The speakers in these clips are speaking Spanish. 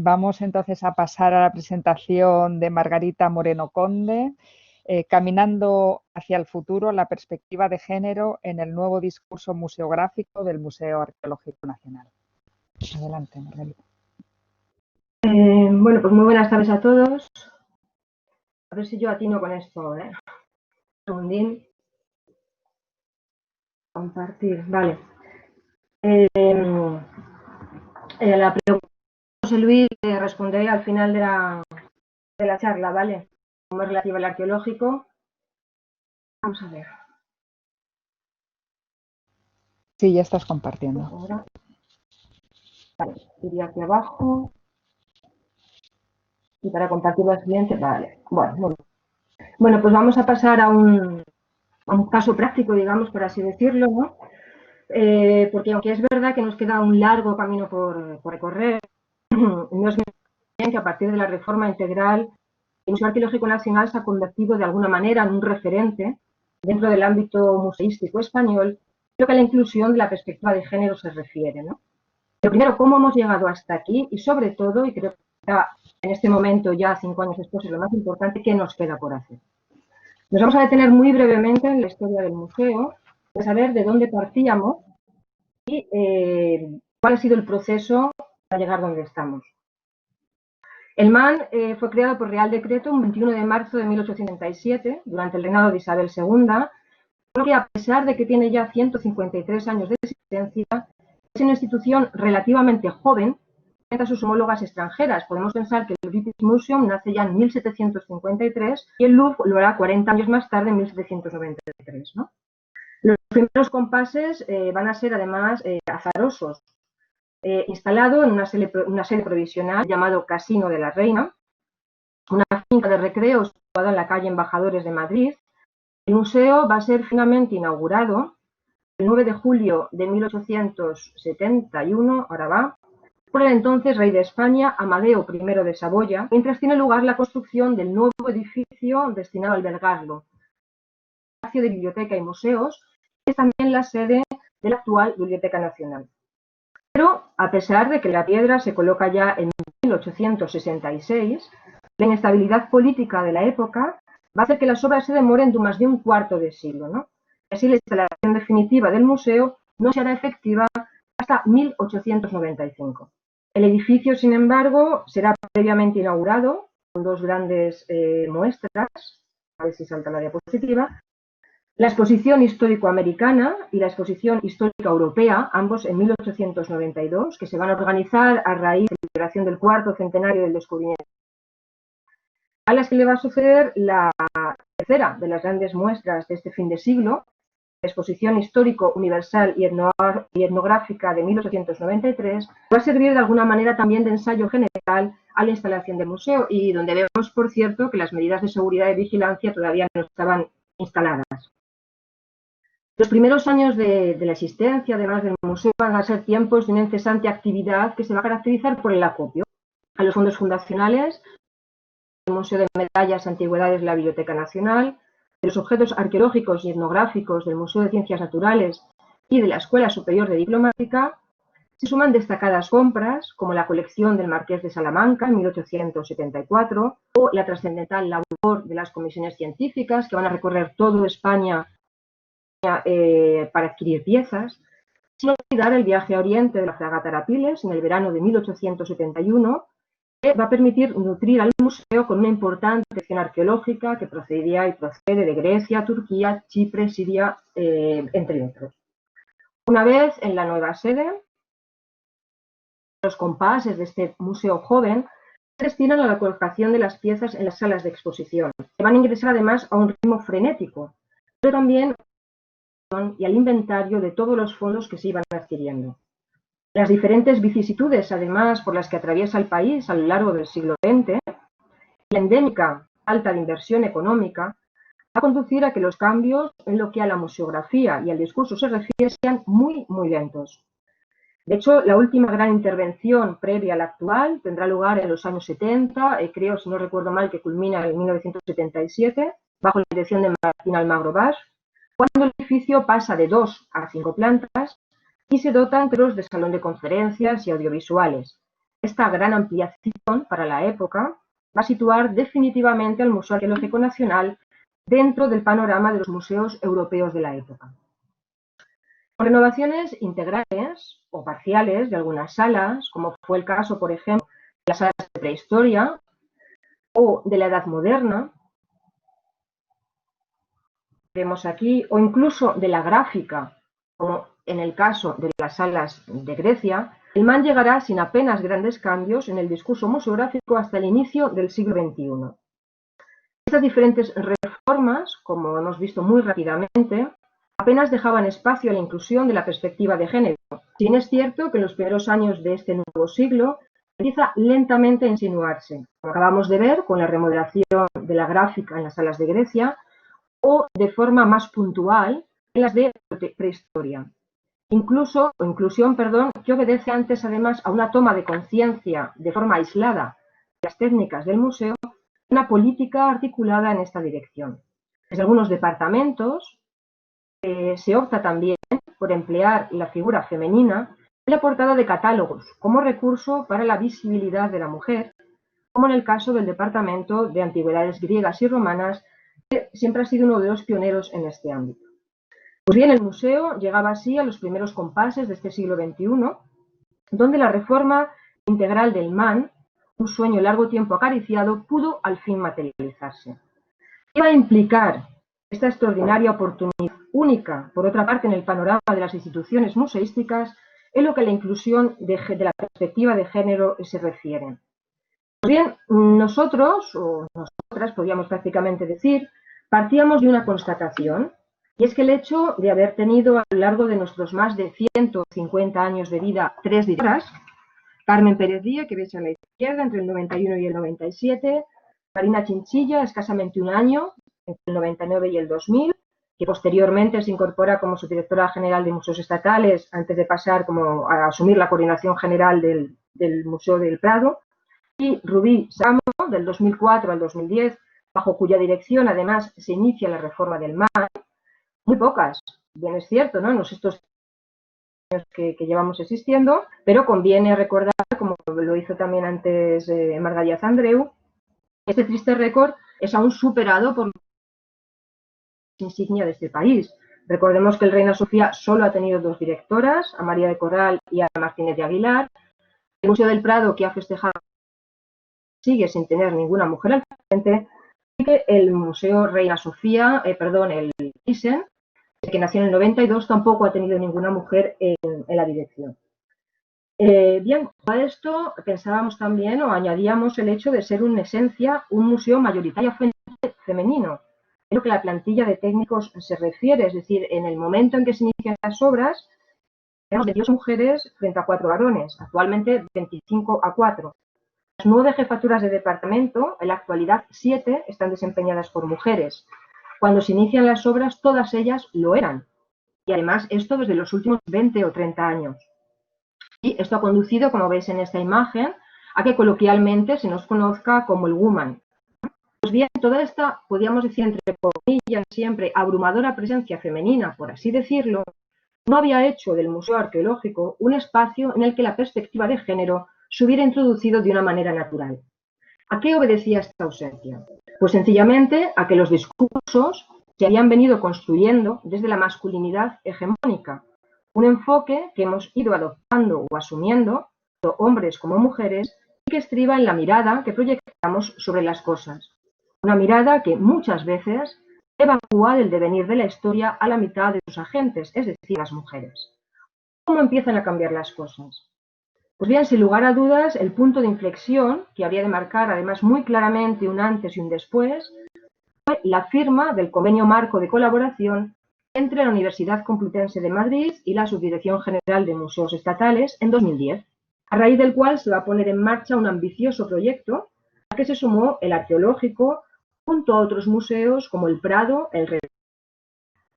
Vamos entonces a pasar a la presentación de Margarita Moreno Conde, Caminando hacia el futuro, la perspectiva de género en el nuevo discurso museográfico del Museo Arqueológico Nacional. Adelante, Margarita. Bueno, pues muy buenas tardes a todos. A ver si yo atino con esto, ¿eh? Un segundín. Compartir, vale. La pregunta de José Luis responderé al final de la charla, ¿vale? Como es relativa al arqueológico. Vamos a ver. Sí, ya estás compartiendo. Ahora. Vale, iría aquí abajo. Y para compartir la siguiente, vale. Bueno, muy bien. Bueno, pues vamos a pasar a un caso práctico, digamos, por así decirlo, ¿no? Porque aunque es verdad que nos queda un largo camino por recorrer, no es bien que a partir de la reforma integral el Museo Arqueológico Nacional se ha convertido de alguna manera en un referente dentro del ámbito museístico español, lo que a la inclusión de la perspectiva de género se refiere, ¿no? Pero primero, ¿cómo hemos llegado hasta aquí? Y sobre todo, y creo que en este momento, ya 5 años después, es lo más importante, ¿qué nos queda por hacer? Nos vamos a detener muy brevemente en la historia del museo, para saber de dónde partíamos y cuál ha sido el proceso para llegar donde estamos. El MAN fue creado por Real Decreto un 21 de marzo de 1877, durante el reinado de Isabel II, porque a pesar de que tiene ya 153 años de existencia, es una institución relativamente joven frente a sus homólogas extranjeras. Podemos pensar que el British Museum nace ya en 1753 y el Louvre lo hará 40 años más tarde, en 1793, ¿no? Los primeros compases van a ser además azarosos. Instalado en una sede provisional llamado Casino de la Reina, una finca de recreo situada en la calle Embajadores de Madrid. El museo va a ser finalmente inaugurado el 9 de julio de 1871, ahora va, por el entonces rey de España, Amadeo I de Saboya, mientras tiene lugar la construcción del nuevo edificio destinado a albergarlo. El espacio de biblioteca y museos es también la sede de la actual Biblioteca Nacional. Pero, a pesar de que la piedra se coloca ya en 1866, la inestabilidad política de la época va a hacer que las obras se demoren más de un cuarto de siglo, ¿no? Así, la instalación definitiva del museo no será efectiva hasta 1895. El edificio, sin embargo, será previamente inaugurado con dos grandes muestras, a ver si salta la diapositiva, la exposición histórico-americana y la exposición histórica europea, ambos en 1892, que se van a organizar a raíz de la celebración del cuarto centenario del descubrimiento, a las que le va a suceder la tercera de las grandes muestras de este fin de siglo, la exposición histórico universal y etnográfica de 1893, va a servir de alguna manera también de ensayo general a la instalación del museo, y donde vemos, por cierto, que las medidas de seguridad y vigilancia todavía no estaban instaladas. Los primeros años de la existencia, además del museo, van a ser tiempos de una incesante actividad que se va a caracterizar por el acopio a los fondos fundacionales, el Museo de Medallas y Antigüedades de la Biblioteca Nacional, de los objetos arqueológicos y etnográficos del Museo de Ciencias Naturales y de la Escuela Superior de Diplomática. Se suman destacadas compras, como la colección del Marqués de Salamanca en 1874, o la trascendental labor de las comisiones científicas que van a recorrer toda España para adquirir piezas, sin olvidar el viaje a Oriente de la fragata Arapiles en el verano de 1871, que va a permitir nutrir al museo con una importante colección arqueológica que procedía y procede de Grecia, Turquía, Chipre, Siria, entre otros. Una vez en la nueva sede, los compases de este museo joven se destinan a la colocación de las piezas en las salas de exposición, que van a ingresar además a un ritmo frenético, pero también y al inventario de todos los fondos que se iban adquiriendo. Las diferentes vicisitudes, además, por las que atraviesa el país a lo largo del siglo XX, la endémica falta de inversión económica, va a conducir a que los cambios en lo que a la museografía y al discurso se refiere sean muy, muy lentos. De hecho, la última gran intervención previa a la actual tendrá lugar en los años 70, creo, si no recuerdo mal, que culmina en 1977, bajo la dirección de Martín Almagro Basch, cuando el edificio pasa de 2 a 5 plantas y se dota, entre los, de salón de conferencias y audiovisuales. esta gran ampliación para la época va a situar definitivamente al Museo Arqueológico Nacional dentro del panorama de los museos europeos de la época. Con renovaciones integrales o parciales de algunas salas, como fue el caso, por ejemplo, de las salas de prehistoria o de la Edad Moderna, vemos aquí, o incluso de la gráfica, como en el caso de las salas de Grecia, el MAN llegará sin apenas grandes cambios en el discurso museográfico hasta el inicio del siglo XXI. Estas diferentes reformas, como hemos visto muy rápidamente, apenas dejaban espacio a la inclusión de la perspectiva de género. Si bien es cierto que en los primeros años de este nuevo siglo empieza lentamente a insinuarse, como acabamos de ver con la remodelación de la gráfica en las salas de Grecia, o de forma más puntual en las de prehistoria. Inclusión, que obedece antes además a una toma de conciencia de forma aislada de las técnicas del museo, una política articulada en esta dirección. Desde algunos departamentos se opta también por emplear la figura femenina en la portada de catálogos como recurso para la visibilidad de la mujer, como en el caso del Departamento de Antigüedades Griegas y Romanas, que siempre ha sido uno de los pioneros en este ámbito. Pues bien, el museo llegaba así a los primeros compases de este siglo XXI, donde la reforma integral del MAN, un sueño largo tiempo acariciado, pudo al fin materializarse. Iba a implicar esta extraordinaria oportunidad única, por otra parte, en el panorama de las instituciones museísticas, en lo que a la inclusión de la perspectiva de género se refiere. Pues bien, nosotros, o nosotras, podríamos prácticamente decir, partíamos de una constatación, y es que el hecho de haber tenido a lo largo de nuestros más de 150 años de vida tres directoras, Carmen Pérez Díaz, que veis a la izquierda, entre el 91 y el 97, Marina Chinchilla, escasamente un año, entre el 99 y el 2000, que posteriormente se incorpora como subdirectora general de Museos Estatales, antes de pasar como a asumir la coordinación general del Museo del Prado, y Rubí Samo, del 2004 al 2010, bajo cuya dirección además se inicia la reforma del MAN. Muy pocas, bien es cierto, ¿no? En estos años que llevamos existiendo, pero conviene recordar, como lo hizo también antes Marga Díaz Andreu, este triste récord es aún superado por insignia de este país. Recordemos que el Reina Sofía solo ha tenido dos directoras, a María de Corral y a Martínez de Aguilar. El Museo del Prado, que ha festejado, sigue sin tener ninguna mujer al frente, y que el Museo Reina Sofía, el Thyssen, que nació en el 92, tampoco ha tenido ninguna mujer en la dirección. Bien, a esto pensábamos también o añadíamos el hecho de ser en esencia un museo mayoritariamente femenino, en lo que la plantilla de técnicos se refiere, es decir, en el momento en que se inician las obras, tenemos 22 mujeres frente a 4 varones, actualmente 25 a 4. Las 9 jefaturas de departamento, en la actualidad 7 están desempeñadas por mujeres. Cuando se inician las obras, todas ellas lo eran. Y además esto desde los últimos 20 o 30 años. Y esto ha conducido, como veis en esta imagen, a que coloquialmente se nos conozca como el woman. Pues bien, toda esta, podríamos decir entre comillas siempre, abrumadora presencia femenina, por así decirlo, no había hecho del Museo Arqueológico un espacio en el que la perspectiva de género se hubiera introducido de una manera natural. ¿A qué obedecía esta ausencia? Pues sencillamente a que los discursos se habían venido construyendo desde la masculinidad hegemónica, un enfoque que hemos ido adoptando o asumiendo, tanto hombres como mujeres, y que estriba en la mirada que proyectamos sobre las cosas. Una mirada que muchas veces evacúa del devenir de la historia a la mitad de sus agentes, es decir, las mujeres. ¿Cómo empiezan a cambiar las cosas? Pues bien, sin lugar a dudas, el punto de inflexión, que habría de marcar además muy claramente un antes y un después, fue la firma del Convenio Marco de Colaboración entre la Universidad Complutense de Madrid y la Subdirección General de Museos Estatales en 2010, a raíz del cual se va a poner en marcha un ambicioso proyecto al que se sumó el arqueológico junto a otros museos como el Prado, el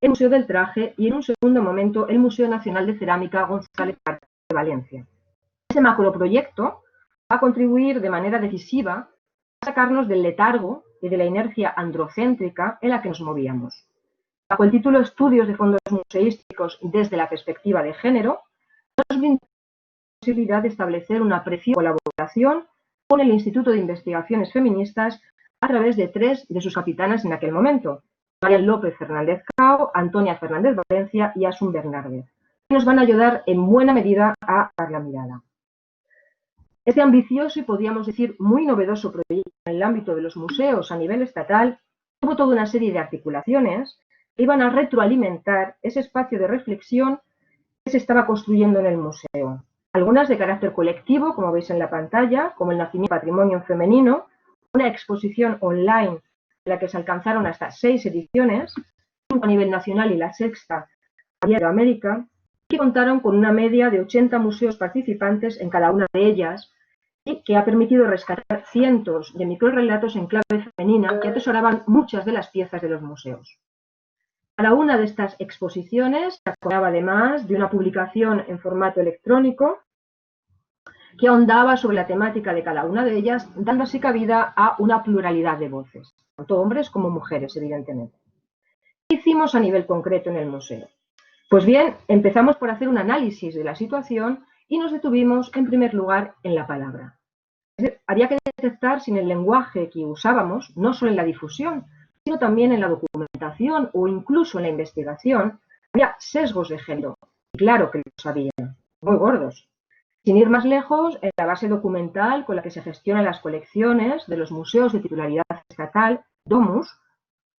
Museo del Traje y en un segundo momento el Museo Nacional de Cerámica González de Valencia. Ese macroproyecto va a contribuir de manera decisiva a sacarnos del letargo y de la inercia androcéntrica en la que nos movíamos. Bajo el título Estudios de fondos museísticos desde la perspectiva de género, nos brinda la posibilidad de establecer una preciosa colaboración colaboración con el Instituto de Investigaciones Feministas a través de 3 de sus capitanas en aquel momento, María López Fernández Cao, Antonia Fernández Valencia y Asun Bernárdez, que nos van a ayudar en buena medida a dar la mirada. Este ambicioso y podríamos decir muy novedoso proyecto en el ámbito de los museos a nivel estatal tuvo toda una serie de articulaciones que iban a retroalimentar ese espacio de reflexión que se estaba construyendo en el museo. Algunas de carácter colectivo, como veis en la pantalla, como el nacimiento del patrimonio femenino, una exposición online en la que se alcanzaron hasta 6 ediciones, 5 a nivel nacional y la sexta a nivel de América, que contaron con una media de 80 museos participantes en cada una de ellas, y que ha permitido rescatar cientos de microrrelatos en clave femenina que atesoraban muchas de las piezas de los museos. Cada una de estas exposiciones se acompañaba además de una publicación en formato electrónico que ahondaba sobre la temática de cada una de ellas, dando así cabida a una pluralidad de voces, tanto hombres como mujeres, evidentemente. ¿Qué hicimos a nivel concreto en el museo? Pues bien, empezamos por hacer un análisis de la situación y nos detuvimos, en primer lugar, en la palabra. Es decir, había que detectar si en el lenguaje que usábamos, no solo en la difusión, sino también en la documentación o incluso en la investigación, había sesgos de género. Y claro que los había, muy gordos. Sin ir más lejos, en la base documental con la que se gestionan las colecciones de los museos de titularidad estatal, DOMUS,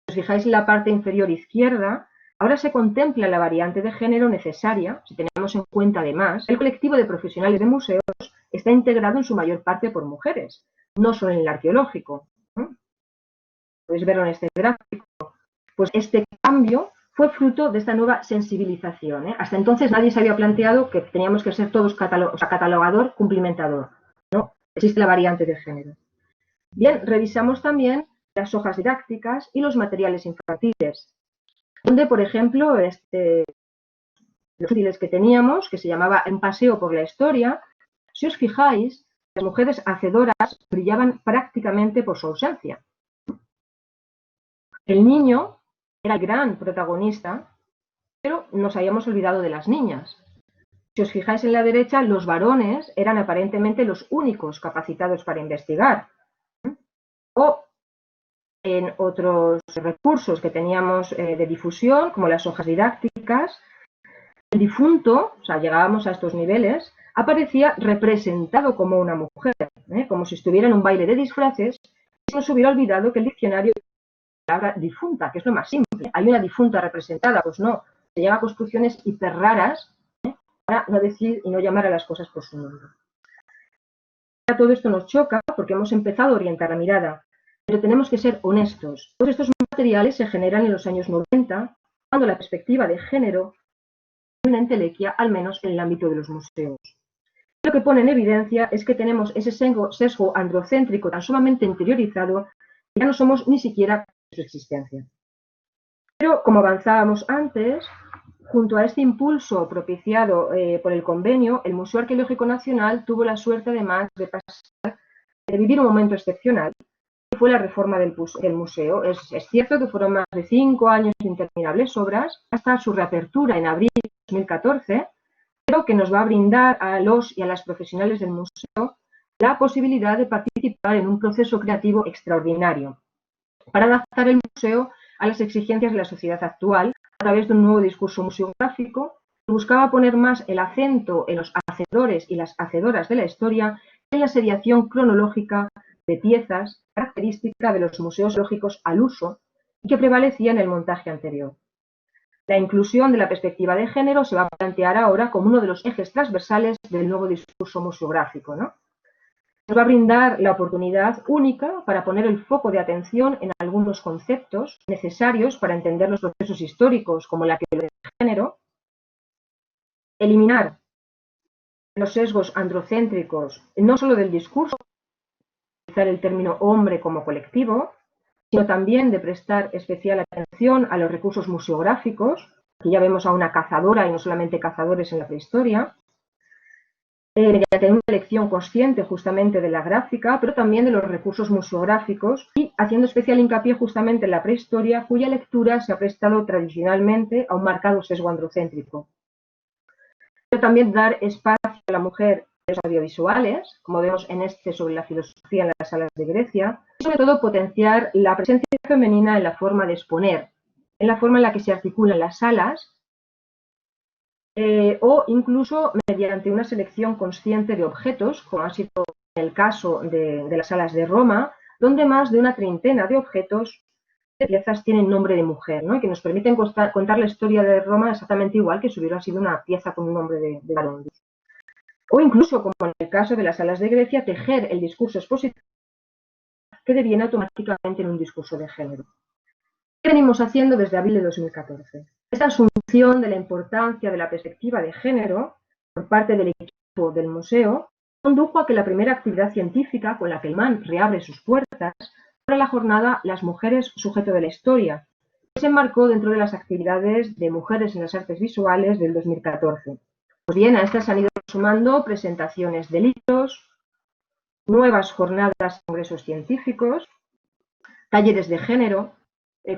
si os fijáis en la parte inferior izquierda, ahora se contempla la variante de género necesaria, si tenemos en cuenta además, el colectivo de profesionales de museos está integrado en su mayor parte por mujeres, no solo en el arqueológico. Podéis verlo en este gráfico. Pues este cambio fue fruto de esta nueva sensibilización. Hasta entonces nadie se había planteado que teníamos que ser todos catalogador, cumplimentador. No, existe la variante de género. Bien, revisamos también las hojas didácticas y los materiales infantiles, donde, por ejemplo, los útiles que teníamos, que se llamaba Un paseo por la historia, si os fijáis, las mujeres hacedoras brillaban prácticamente por su ausencia. El niño era el gran protagonista, pero nos habíamos olvidado de las niñas. Si os fijáis en la derecha, los varones eran aparentemente los únicos capacitados para investigar. O en otros recursos que teníamos de difusión, como las hojas didácticas, el difunto, o sea, llegábamos a estos niveles, aparecía representado como una mujer, como si estuviera en un baile de disfraces, y se nos hubiera olvidado que el diccionario la palabra difunta, que es lo más simple. ¿Hay una difunta representada? Pues no. Se llega a construcciones hiper raras para no decir y no llamar a las cosas por su nombre. Todo esto nos choca porque hemos empezado a orientar la mirada, pero tenemos que ser honestos. Todos estos materiales se generan en los años 90, cuando la perspectiva de género es una entelequia, al menos en el ámbito de los museos. Lo que pone en evidencia es que tenemos ese sesgo androcéntrico tan sumamente interiorizado que ya no somos ni siquiera su existencia. Pero, como avanzábamos antes, junto a este impulso propiciado por el convenio, el Museo Arqueológico Nacional tuvo la suerte además de vivir un momento excepcional, que fue la reforma del museo. Es cierto que fueron más de 5 años de interminables obras, hasta su reapertura en abril de 2014, pero que nos va a brindar a los y a las profesionales del museo la posibilidad de participar en un proceso creativo extraordinario, para adaptar el museo a las exigencias de la sociedad actual a través de un nuevo discurso museográfico que buscaba poner más el acento en los hacedores y las hacedoras de la historia que en la seriación cronológica de piezas característica de los museos lógicos al uso y que prevalecía en el montaje anterior. La inclusión de la perspectiva de género se va a plantear ahora como uno de los ejes transversales del nuevo discurso museográfico, ¿no? Nos va a brindar la oportunidad única para poner el foco de atención en algunos conceptos necesarios para entender los procesos históricos, como la arqueología de género, eliminar los sesgos androcéntricos, no solo del discurso, utilizar el término hombre como colectivo, sino también de prestar especial atención a los recursos museográficos, que ya vemos a una cazadora y no solamente cazadores en la prehistoria, mediante una elección consciente justamente de la gráfica, pero también de los recursos museográficos y haciendo especial hincapié justamente en la prehistoria, cuya lectura se ha prestado tradicionalmente a un marcado sesgo androcéntrico. Pero también dar espacio a la mujer audiovisuales, como vemos en este sobre la filosofía en las salas de Grecia, y sobre todo potenciar la presencia femenina en la forma de exponer, en la forma en la que se articulan las salas, o incluso mediante una selección consciente de objetos, como ha sido el caso de las salas de Roma, donde más de una treintena de objetos, de piezas, tienen nombre de mujer, ¿no? Y que nos permiten contar la historia de Roma exactamente igual que si hubiera sido una pieza con un nombre de varón. O incluso, como en el caso de las salas de Grecia, tejer el discurso expositivo que deviene automáticamente en un discurso de género. ¿Qué venimos haciendo desde abril de 2014? Esta asunción de la importancia de la perspectiva de género por parte del equipo del museo condujo a que la primera actividad científica con la que el MAN reabre sus puertas fuera la jornada Las mujeres sujeto de la historia, que se enmarcó dentro de las actividades de Mujeres en las Artes Visuales del 2014. Pues bien, a estas han ido sumando presentaciones de libros, nuevas jornadas, congresos científicos, talleres de género,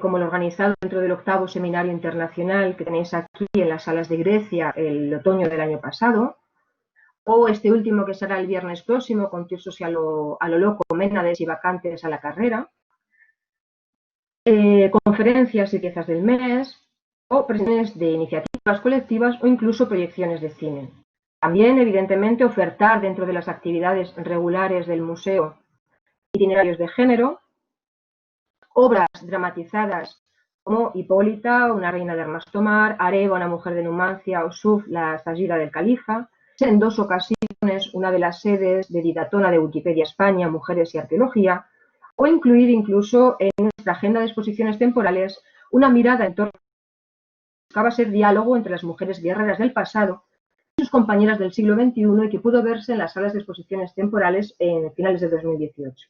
como el organizado dentro del 8º Seminario Internacional que tenéis aquí en las salas de Grecia el otoño del año pasado, o este último que será el viernes próximo con cursos a lo loco, Ménades y vacantes a la carrera, conferencias y piezas del mes, o presentaciones de iniciativas colectivas o incluso proyecciones de cine. También, evidentemente, ofertar dentro de las actividades regulares del museo itinerarios de género, obras dramatizadas como Hipólita, una reina de armas tomar, Areva, una mujer de Numancia, o Suf, la Sajida del Califa. En 2 ocasiones, una de las sedes de Didatona de Wikipedia España, Mujeres y Arqueología, o incluir incluso en nuestra agenda de exposiciones temporales una mirada en torno a lo que buscaba ser diálogo entre las mujeres guerreras del pasado y sus compañeras del siglo XXI y que pudo verse en las salas de exposiciones temporales en finales de 2018.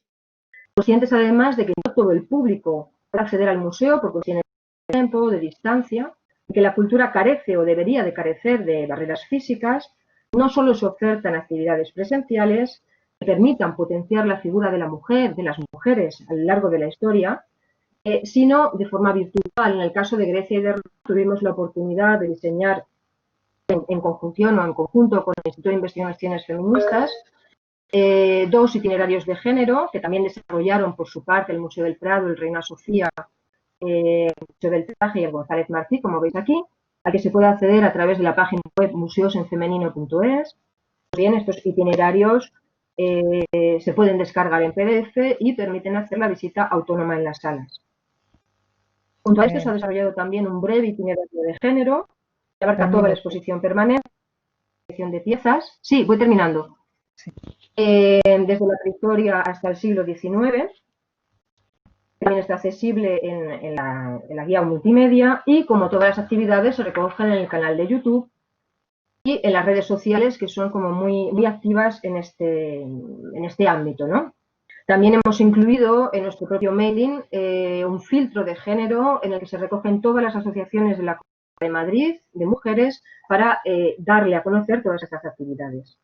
Conscientes además de que no todo el público puede acceder al museo por cuestiones de tiempo, de distancia, y que la cultura carece o debería de carecer de barreras físicas, no solo se ofertan actividades presenciales que permitan potenciar la figura de la mujer, de las mujeres a lo largo de la historia, sino de forma virtual. En el caso de Grecia y de Roma tuvimos la oportunidad de diseñar en conjunción o en conjunto con el Instituto de Investigaciones Feministas 2 itinerarios de género que también desarrollaron por su parte el Museo del Prado, el Reina Sofía, el Museo del Traje y el González Martí, como veis aquí, al que se puede acceder a través de la página web museosenfemenino.es. Bien, estos itinerarios se pueden descargar en PDF y permiten hacer la visita autónoma en las salas. Junto a esto se ha desarrollado también un breve itinerario de género que abarca toda la exposición permanente, de piezas. Sí, voy terminando. Sí. Desde la prehistoria hasta el siglo XIX, también está accesible en la guía multimedia y, como todas las actividades, se recogen en el canal de YouTube y en las redes sociales que son como muy activas en este ámbito, ¿no? También hemos incluido en nuestro propio mailing un filtro de género en el que se recogen todas las asociaciones de la Comunidad de Madrid de mujeres para darle a conocer todas estas actividades.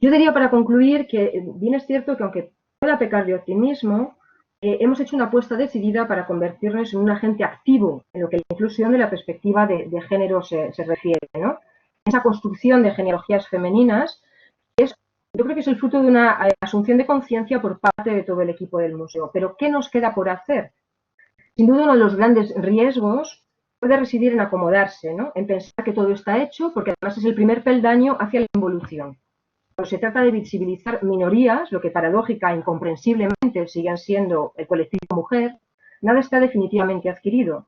Yo diría para concluir que bien es cierto que aunque pueda pecar de optimismo, hemos hecho una apuesta decidida para convertirnos en un agente activo en lo que la inclusión de la perspectiva de género se refiere, ¿no? Esa construcción de genealogías femeninas yo creo que es el fruto de una asunción de conciencia por parte de todo el equipo del museo. Pero ¿qué nos queda por hacer? Sin duda uno de los grandes riesgos puede residir en acomodarse, ¿no? En pensar que todo está hecho, porque además es el primer peldaño hacia la involución. Cuando se trata de visibilizar minorías, lo que paradójica e incomprensiblemente siguen siendo el colectivo mujer, nada está definitivamente adquirido.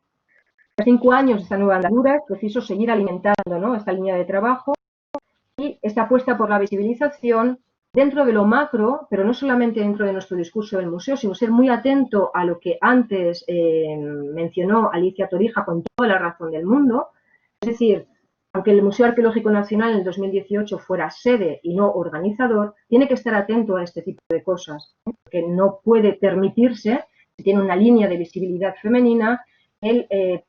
Tras 5 años de esta nueva andadura es preciso seguir alimentando, ¿no?, esta línea de trabajo y esta apuesta por la visibilización dentro de lo macro, pero no solamente dentro de nuestro discurso del museo, sino ser muy atento a lo que antes mencionó Alicia Torija con toda la razón del mundo, es decir, aunque el Museo Arqueológico Nacional en el 2018 fuera sede y no organizador, tiene que estar atento a este tipo de cosas, que no puede permitirse, si tiene una línea de visibilidad femenina, que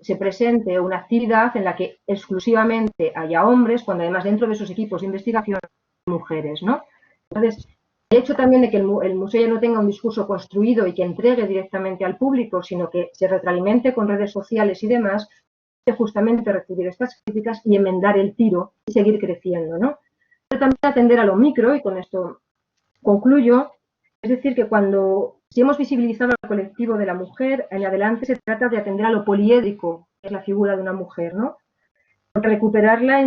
se presente una actividad en la que exclusivamente haya hombres, cuando además dentro de esos equipos de investigación hay mujeres, ¿no? Entonces, el hecho también de que el museo ya no tenga un discurso construido y que entregue directamente al público, sino que se retroalimente con redes sociales y demás, justamente recibir estas críticas y enmendar el tiro y seguir creciendo, ¿no? pero también atender a lo micro, y con esto concluyo, es decir, que si hemos visibilizado al colectivo de la mujer, en adelante se trata de atender a lo poliédrico, que es la figura de una mujer, ¿no? Porque recuperarla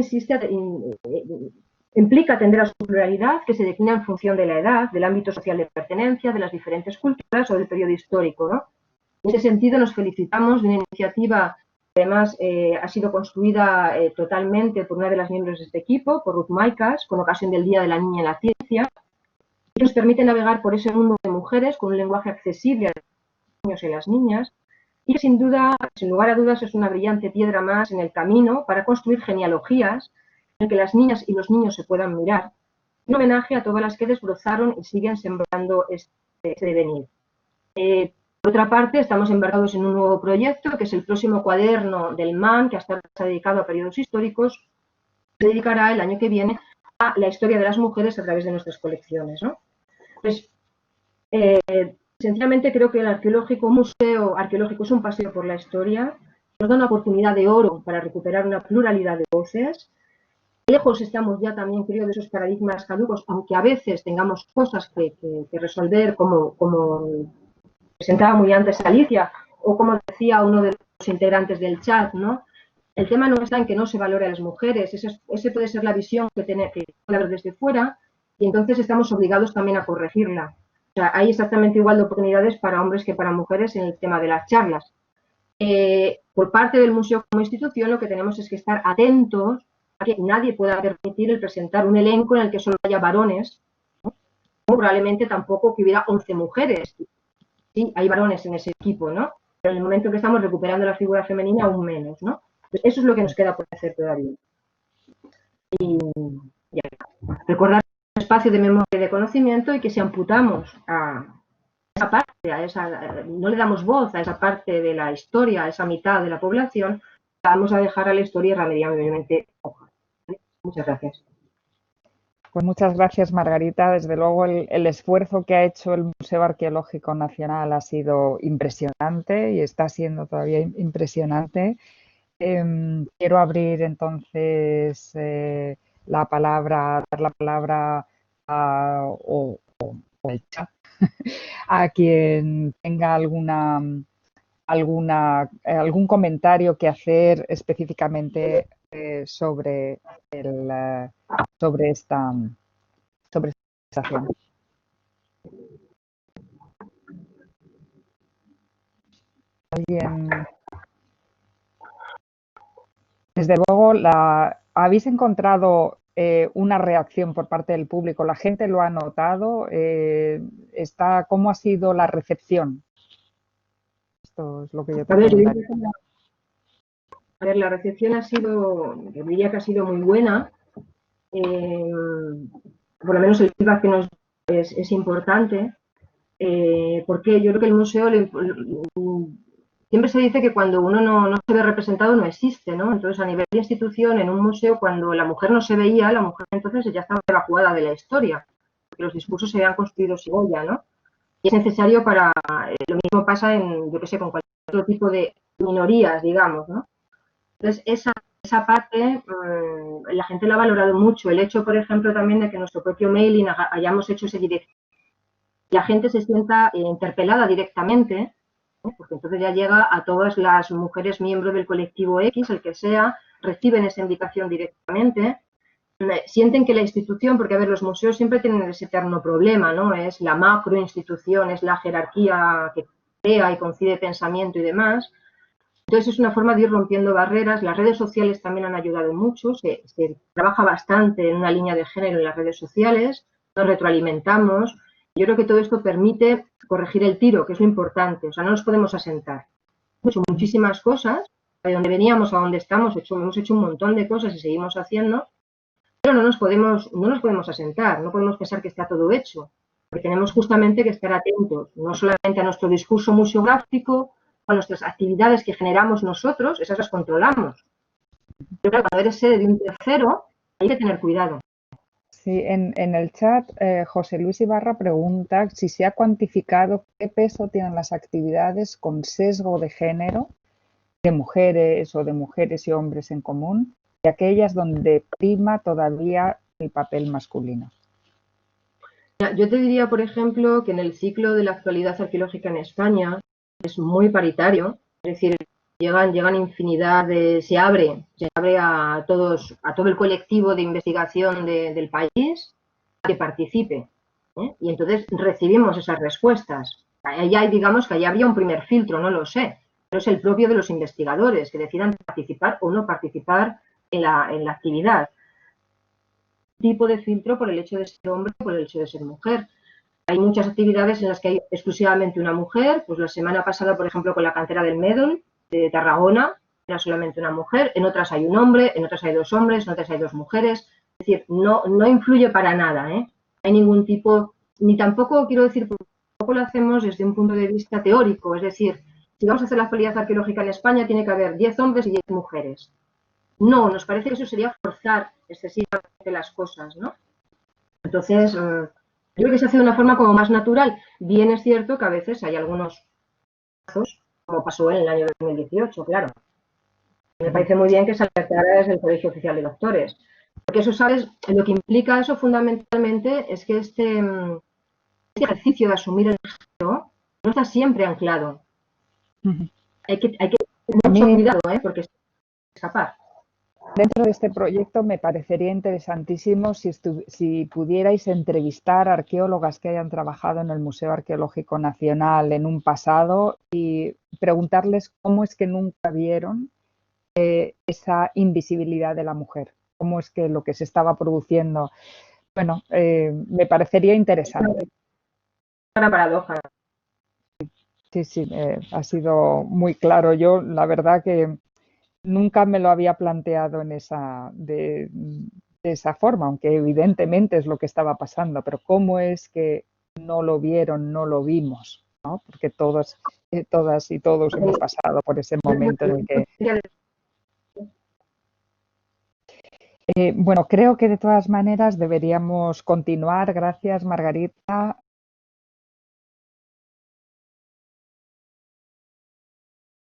implica atender a su pluralidad, que se declina en función de la edad, del ámbito social de pertenencia, de las diferentes culturas o del periodo histórico, ¿no? En ese sentido, nos felicitamos de una iniciativa que además ha sido construida totalmente por una de las miembros de este equipo, por Ruth Maicas, con ocasión del Día de la Niña en la Ciencia, que nos permite navegar por ese mundo de mujeres con un lenguaje accesible a los niños y las niñas, y que sin lugar a dudas, es una brillante piedra más en el camino para construir genealogías en que las niñas y los niños se puedan mirar, un homenaje a todas las que desbrozaron y siguen sembrando este devenir. Por otra parte, estamos embarcados en un nuevo proyecto, que es el próximo cuaderno del MAN, que hasta ahora se ha dedicado a periodos históricos, se dedicará el año que viene a la historia de las mujeres a través de nuestras colecciones, ¿no? Pues, sencillamente creo que el museo arqueológico es un paseo por la historia, nos da una oportunidad de oro para recuperar una pluralidad de voces. Lejos estamos ya también, creo, de esos paradigmas caducos, aunque a veces tengamos cosas que resolver, como presentaba muy antes Alicia, o como decía uno de los integrantes del chat, ¿no? El tema no está en que no se valore a las mujeres, esa puede ser la visión que puede haber desde fuera, y entonces estamos obligados también a corregirla. O sea, hay exactamente igual de oportunidades para hombres que para mujeres en el tema de las charlas. Por parte del museo como institución, lo que tenemos es que estar atentos a que nadie pueda permitir el presentar un elenco en el que solo haya varones, ¿no? O probablemente tampoco que hubiera 11 mujeres. Sí, hay varones en ese equipo, ¿no? Pero en el momento que estamos recuperando la figura femenina, aún menos, ¿no? Pues eso es lo que nos queda por hacer todavía. Y ya. Recordar el espacio de memoria y de conocimiento, y que si amputamos a esa parte, no le damos voz a esa parte de la historia, a esa mitad de la población, vamos a dejar a la historia irremediablemente coja. Muchas gracias. Pues muchas gracias, Margarita. Desde luego el esfuerzo que ha hecho el Museo Arqueológico Nacional ha sido impresionante y está siendo todavía impresionante. Quiero abrir entonces dar la palabra o el chat a quien tenga algún comentario que hacer específicamente sobre esta presentación. ¿Alguien? Desde luego, ¿habéis encontrado una reacción por parte del público? ¿La gente lo ha notado? ¿Cómo ha sido la recepción? Esto es lo que yo te preguntaría. A ver, la recepción yo diría que ha sido muy buena. Por lo menos el feedback que nos es importante, porque yo creo que el museo siempre se dice que cuando uno no se ve representado no existe, ¿no? Entonces, a nivel de institución, en un museo, cuando la mujer no se veía, la mujer entonces ya estaba evacuada de la historia, porque los discursos se habían construido sin ella, ¿no? Y es necesario lo mismo pasa yo qué sé, con cualquier otro tipo de minorías, digamos, ¿no? Entonces, esa parte la gente la ha valorado mucho. El hecho, por ejemplo, también de que nuestro propio mailing hayamos hecho ese directo, la gente se sienta interpelada directamente, ¿no? Porque entonces ya llega a todas las mujeres miembros del colectivo X, el que sea, reciben esa invitación directamente, sienten que la institución, porque a ver, los museos siempre tienen ese eterno problema, ¿no? Es la macro institución, es la jerarquía que crea y concibe pensamiento y demás. Entonces es una forma de ir rompiendo barreras. Las redes sociales también han ayudado mucho, se trabaja bastante en una línea de género en las redes sociales, nos retroalimentamos. Yo creo que todo esto permite corregir el tiro, que es lo importante, o sea, no nos podemos asentar. Hemos hecho muchísimas cosas, de donde veníamos a donde estamos, hemos hecho un montón de cosas y seguimos haciendo, pero no nos podemos asentar, no podemos pensar que está todo hecho, porque tenemos justamente que estar atentos, no solamente a nuestro discurso museográfico, a nuestras actividades que generamos nosotros, esas las controlamos. Pero claro, cuando eres sede de un tercero, hay que tener cuidado. Sí, en el chat José Luis Ibarra pregunta si se ha cuantificado qué peso tienen las actividades con sesgo de género, de mujeres o de mujeres y hombres en común, y aquellas donde prima todavía el papel masculino. Yo te diría, por ejemplo, que en el ciclo de la actualidad arqueológica en España es muy paritario, es decir, llegan infinidad se abre a todo el colectivo de investigación del país a que participe, ¿eh? Y entonces recibimos esas respuestas. Allá, digamos que allá había un primer filtro, no lo sé, pero es el propio de los investigadores que decidan participar o no participar en la actividad. Tipo de filtro por el hecho de ser hombre o por el hecho de ser mujer. Hay muchas actividades en las que hay exclusivamente una mujer, pues la semana pasada, por ejemplo, con la cantera del Médol de Tarragona, era solamente una mujer, en otras hay un hombre, en otras hay dos hombres, en otras hay dos mujeres, es decir, no influye para nada, ¿eh? No hay ningún tipo, ni tampoco quiero decir, tampoco lo hacemos desde un punto de vista teórico, es decir, si vamos a hacer la actualidad arqueológica en España, tiene que haber 10 hombres y 10 mujeres. No, nos parece que eso sería forzar excesivamente las cosas, ¿no? Entonces, creo que se hace de una forma como más natural. Bien es cierto que a veces hay algunos casos, como pasó en el año 2018, claro. Me parece muy bien que se alertara desde el Colegio Oficial de Doctores. Porque eso, ¿sabes? Lo que implica eso fundamentalmente es que este ejercicio de asumir el género no está siempre anclado. Hay que tener mucho cuidado, porque es escapar. Dentro de este proyecto me parecería interesantísimo si pudierais entrevistar a arqueólogas que hayan trabajado en el Museo Arqueológico Nacional en un pasado y preguntarles cómo es que nunca vieron esa invisibilidad de la mujer, cómo es que lo que se estaba produciendo. Bueno, me parecería interesante. Una paradoja. Sí, ha sido muy claro. Yo, la verdad que nunca me lo había planteado de esa forma, aunque evidentemente es lo que estaba pasando, pero cómo es que no lo vieron, no lo vimos, ¿no? Porque todas y todos hemos pasado por ese momento en el que... bueno, creo que de todas maneras deberíamos continuar. Gracias, Margarita.